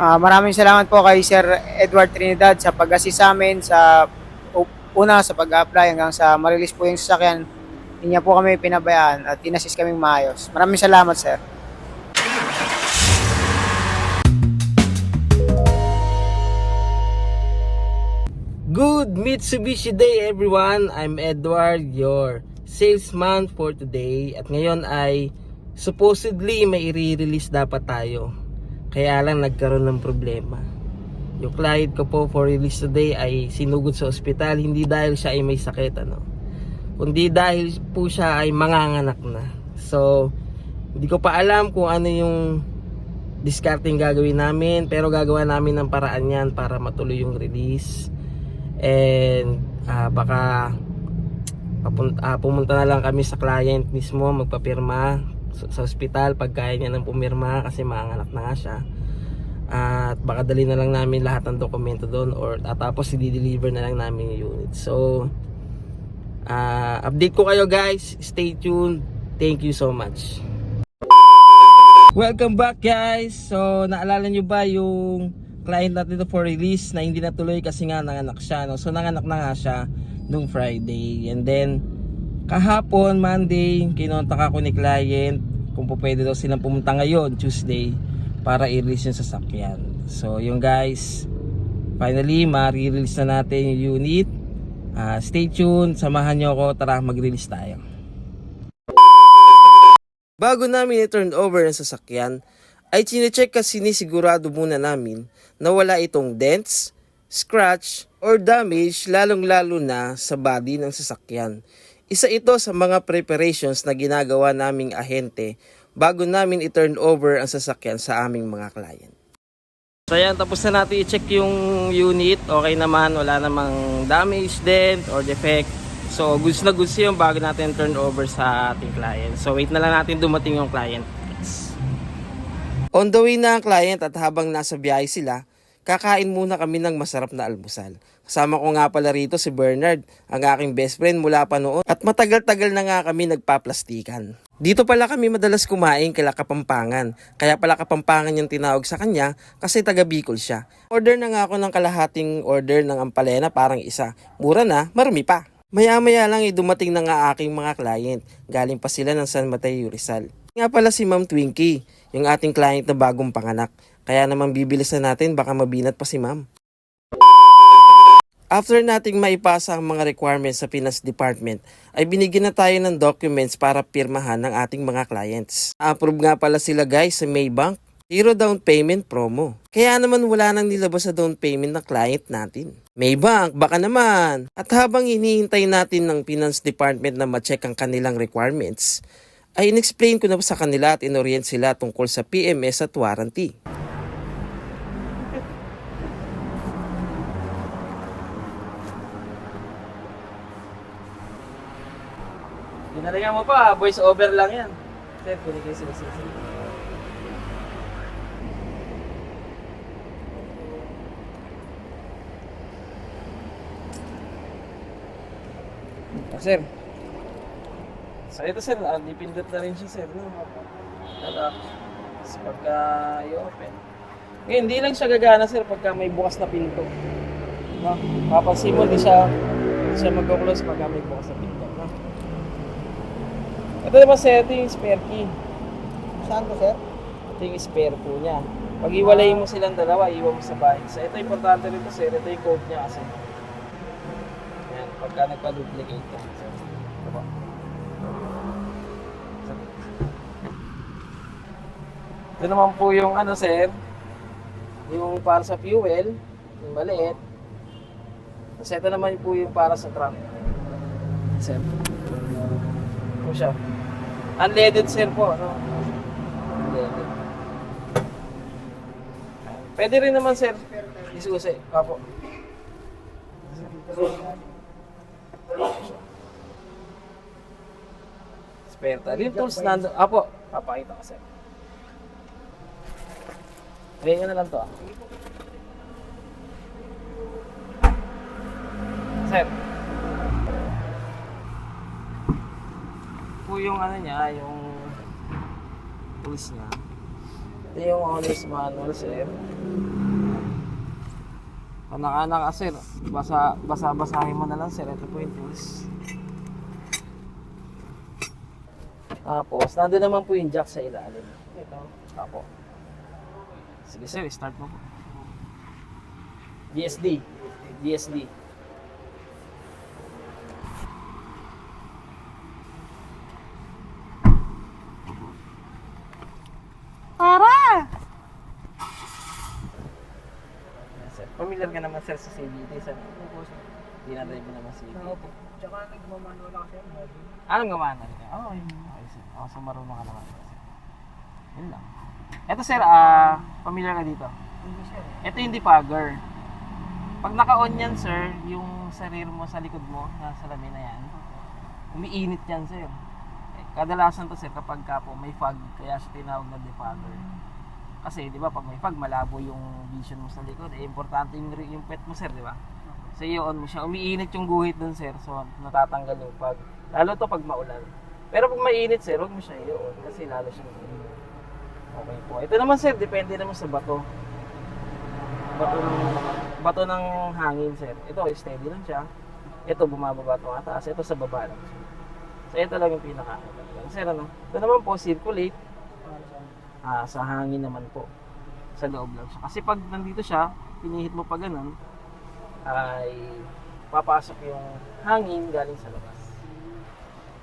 Maraming salamat po kay Sir Edward Trinidad sa pag-assist sa amin sa una sa pag-apply hanggang sa ma-release po yung sasakyan. Hindi niya po kami pinabayaan at inassist kaming maayos. Maraming salamat, sir. Good Mitsubishi Day everyone! I'm Edward, your salesman for today. At ngayon ay supposedly may i-release dapat tayo. Kaya lang nagkaroon ng problema. Yung client ko po for release today ay sinugod sa ospital. Hindi dahil siya ay may sakit, kundi dahil po siya ay manganganak na. So, hindi ko pa alam kung ano yung discarding gagawin namin. Pero gagawa namin ng paraan yan para matuloy yung release. And baka pumunta na lang kami sa client mismo, magpapirma sa ospital pag kaya niya nang pumirma kasi manganganak na nga siya. At baka dali na lang namin lahat ng dokumento doon or tapos i-deliver na lang namin yung unit. So update ko kayo guys, stay tuned. Thank you so much. Welcome back guys. So naalala nyo ba yung client natin ito for release na hindi natuloy kasi nga nanganak siya, no? So nanganak na nga siya nung Friday. And then kahapon Monday kinontak ako ni client kung pwede daw silang pumunta ngayon Tuesday para i-release yung sasakyan. So yung guys, finally ma-release na natin yung unit. Stay tuned, samahan nyo ako, tara mag-release tayo. Bago namin i-turn over ang sasakyan ay chinecheck kasi sinisigurado muna namin na wala itong dents, scratch, or damage lalong lalo na sa body ng sasakyan. Isa ito sa mga preparations na ginagawa naming ahente bago namin i-turn over ang sasakyan sa aming mga client. So ayan, tapos na natin i-check yung unit. Okay naman, wala namang damage, dent, or defect. So goods na goods yun bago natin turn over sa ating client. So wait na lang natin dumating yung client. On the way na ang client at habang nasa biyahe sila, kakain muna kami ng masarap na almusal. Kasama ko nga pala rito si Bernard, ang aking best friend mula pa noon. At matagal-tagal na nga kami nagpaplastikan. Dito pala kami madalas kumain kila Kapampangan. Kaya pala Kapampangan yung tinawag sa kanya kasi taga Bicol siya. Order na nga ako ng kalahating order ng ampalena, parang isa. Mura na, marami pa. Maya-maya lang dumating na nga aking mga client. Galing pa sila ng San Mateo Rizal. Nga pala si Ma'am Twinkie, yung ating client na bagong panganak. Kaya naman bibilisan natin, baka mabinat pa si Ma'am. After nating maipasa ang mga requirements sa Finance Department, ay binigyan na tayo ng documents para pirmahan ng ating mga clients. Approve nga pala sila guys sa Maybank, 0 down payment promo. Kaya naman wala nang nilabas sa down payment ng client natin. Maybank, baka naman. At habang hinihintay natin ng Finance Department na ma-check ang kanilang requirements, ay in-explain ko na sa kanila at inorient sila tungkol sa PMS at warranty. Ginalayan mo pa, voice over lang yan. Sir, kunin kayo sila. Sir. So ito sir, dipindot na rin siya sir. Tapos pagka i-open. Ngayon, hindi lang siya gagana sir pagka may bukas na pinto. No? Papansin mo, di siya mag-close pagka may bukas na pinto. No? Ito naman sir, ito yung spare key. Saan ko, sir? Ito yung spare po niya. Pag iwalay mo silang dalawa, iwan mo sa bahay. So ito importante rin ito sir, ito yung code niya kasi. Ayan, pagka nagpa-duplicate ka. Ito po. Ito naman po yung sir, yung para sa fuel, yung maliit. Tapos ito naman po yung para sa trunk. Sir. Ito siya. Unleaded sir po, no? Unleaded. Pwede rin naman sir, isusi. Apo. Spare tire. Yung tools nandun. Apo, papakita ko sir. Ganyan na lang to Sir. Po yung niya, yung tools niya. Ito yung owner's manual, sir. Anak-anak ka, sir. Basa-basahin mo na lang, sir. Ito po yung tools. Tapos, nandun naman po yung jack sa ilalim. Ito. Tapo. Sige, sir. Start mo po. DSD. DSD. Sir, familiar ka naman, sir, sa CVT, sir. Hindi na drive mo naman CVT. Opo. Tsaka nagmamanual ako sir. Anong gumana? Oo, yun. Okay, sir. Ako sa marunong ka naman, sir. Yun lang. Ito, sir, familiar ka dito? Hindi sir. Ito yung debugger. Pag naka-on yan, sir, yung sarir mo sa likod mo, na salamin na yan, umiinit yan, sir. Kadalasan to, sir, kapag ka po may fog, kaya siya tinawag na debugger. Kasi, di ba, pag may fog, malabo yung vision mo sa likod. Importante yung pet mo, sir, di ba? So, i-on mo siya. Umiinit yung guhit dun, sir. So, natatanggal yung fog. Lalo to pag maulan. Pero pag mainit, sir, huwag mo siya i-on. Kasi lalo siya mainit. Okay po. Ito naman, sir, depende naman sa bato. Bato ng hangin, sir. Ito, steady lang siya. Ito, bumababa ito nga taas. Ito sa baba lang siya. So, ito lang yung pinaka. Sir, ano? Ito naman po, circulate. Sa hangin naman po. Sa loob lang siya. Kasi pag nandito siya, pinihit mo pa ganun, ay papasok yung hangin galing sa labas.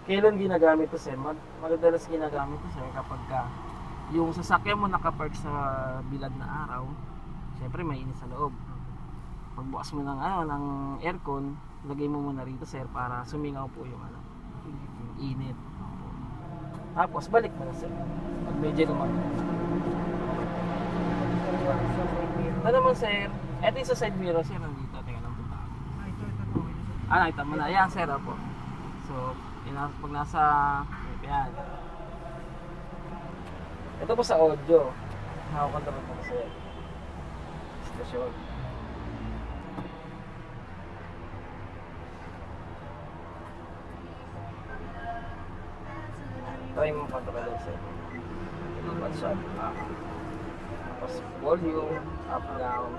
Kailan ginagamit to, sir? Madalas ginagamit to, sir, kapag yung sasakyan mo nakapark sa bilad na araw, syempre mainit sa loob. Pagbukas mo ng aircon, lagay mo muna rito, sir, para sumingaw po yung yung init. Tapos balik mo na, sir. Pag medyo lumag. Ito naman, sir. Ito yung sa side mirror, sir, nandito. Tingnan lang punta. Nakita mo na. Ayan, sir, po. So, pag nasa, ayan. Ito po sa audio. Nakakontrol po, sir. Station. Try mo control, sir. What's up? Tapos volume, up, down.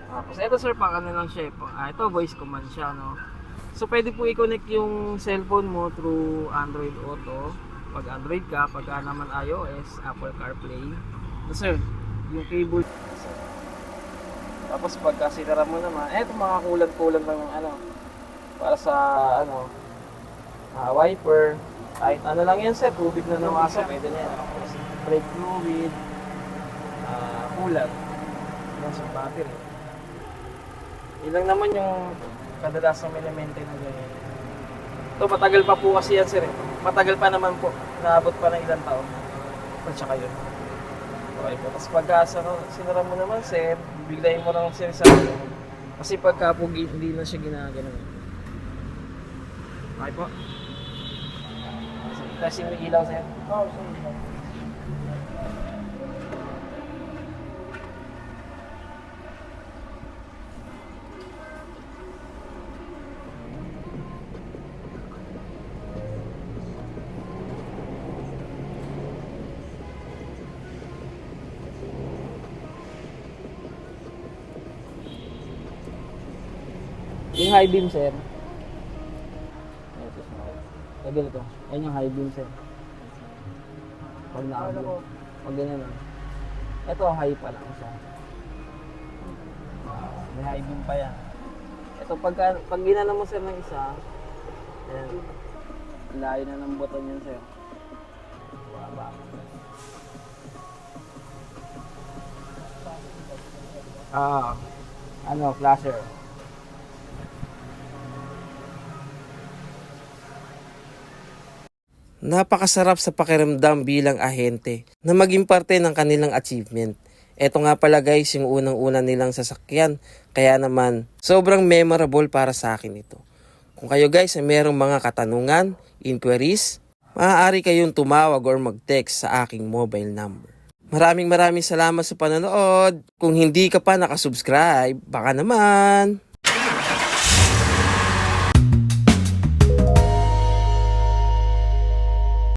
Tapos ito, sir, pang ano lang siya. Ito, voice command siya, no? So, pwede po i-connect yung cellphone mo through Android Auto. Pag Android ka, pag naman iOS, Apple CarPlay. Ito, sir, yung cable. Tapos pagka sinara mo naman, eto mga kulang-kulang ng para sa wiper. Kahit ano lang yan, sir, tubig na namasok, pwede na yan. Brake fluid, kulat, yan sa battery. Ilang naman yung kadalasang elemente na ganyan. Ito, matagal pa po kasi yan, sir. Matagal pa naman po. Naabot pa ng ilang taon. At saka yun. Okay po. Tapos pagka sinara mo naman, sir, biglayin mo lang, sir, sa kasi pagka po hindi na siya ginagano. Okay po. Kasi may ilaw, sir. Oo, sir. Yung high beam, sir. Ito, ito. Yan yung high beam, sir. Pag na-upload. Pag ganyan lang. Ito, high pa lang siya. May high beam pa yan. Ito, pag ginana mo, sir, ng isa, yan. Layo na ng button yan, sir. Baba. Flasher. Napakasarap sa pakiramdam bilang ahente na maging parte ng kanilang achievement. Ito nga pala guys yung unang-una nilang sasakyan, kaya naman sobrang memorable para sa akin ito. Kung kayo guys ay merong mga katanungan, inquiries, maaari kayong tumawag or mag-text sa aking mobile number. Maraming salamat sa panonood. Kung hindi ka pa nakasubscribe, baka naman.